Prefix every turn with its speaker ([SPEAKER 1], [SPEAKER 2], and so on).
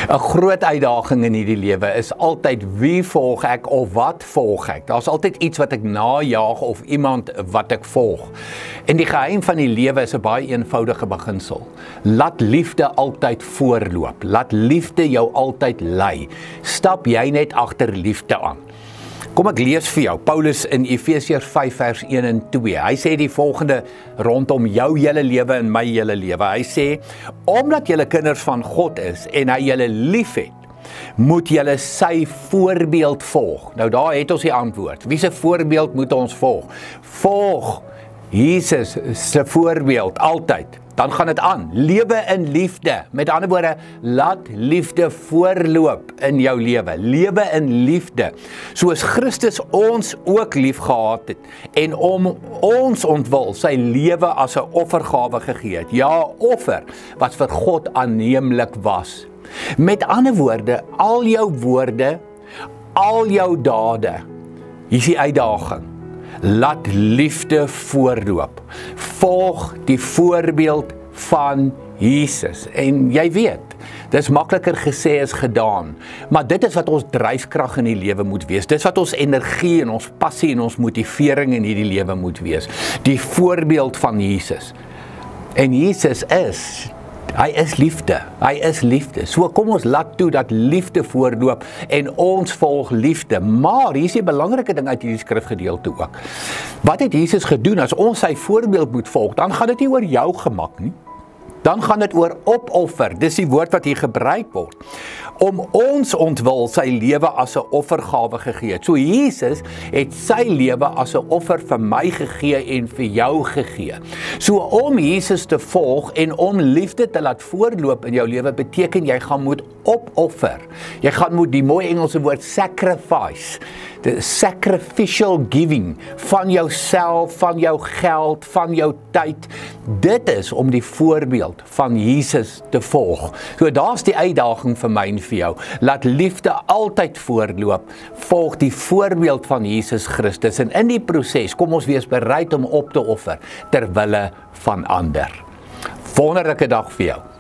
[SPEAKER 1] 'n groot uitdaging in hierdie lewe is altyd wie volg ek of wat volg ek. Daar's altyd iets wat ek najaag of iemand wat ek volg. En die geheim van die lewe is 'n baie eenvoudige beginsel. Laat liefde altyd voorloop. Laat liefde jou altyd lei. Stap jy net agter liefde aan. Kom ek lees vir jou, Paulus in Efesiërs 5 vers 1 en 2. Hy sê die volgende rondom jou hele lewe en my hele lewe. Hy sê, omdat julle kinders van God is en hy julle lief het, moet julle sy voorbeeld volg. Nou daar het ons die antwoord. Wie se voorbeeld moet ons volg? Volg Jesus se voorbeeld altyd. Dan gaan dit aan. Lewe in liefde. Met ander woorde, laat liefde voorloop in jou lewe. Lewe in liefde. Soos Christus ons ook lief gehad het en om ons ontwil sy lewe as 'n offergawe gegee het. Ja, offer wat vir God aanneemlik was. Met ander woorde, al jou woorde, al jou dade. Hier is die uitdaging. Laat liefde voorloop. Volg die voorbeeld van Jesus. En jy weet, dis makliker gesê as gedaan. Maar dit is wat ons dryfkrag in die lewe moet wees. Dis wat ons energie en ons passie en ons motivering in hierdie lewe moet wees. Die voorbeeld van Jesus. En Jesus is... Hy is liefde, hy is liefde. So kom ons laat toe dat liefde voorloop en ons volg liefde. Maar hier is die belangrike ding uit hierdie skrifgedeelte ook. Wat het Jesus gedoen? As ons sy voorbeeld moet volg, dan gaan dit nie oor jou gemak nie. Dan gaan dit oor opoffer. Dis die woord wat hier gebruik word. Om ons ontwil sy lewe as 'n offergawe gegee het. So Jesus het sy lewe as 'n offer vir my gegee en vir jou gegee. So om Jesus te volg en om liefde te laat voorloop in jou lewe beteken jy gaan moet opoffer. Jy gaan moet die mooi Engelse woord sacrifice. The sacrificial giving van jouself, van jou geld, van jou tyd. Dit is om die voorbeeld van Jesus te volg. So daar's die uitdaging vir my en vir jou. Laat liefde altyd voorloop. Volg die voorbeeld van Jesus Christus. En in die proses kom ons wees bereid om op te offer ter wille van ander. Wonderlike dag vir jou.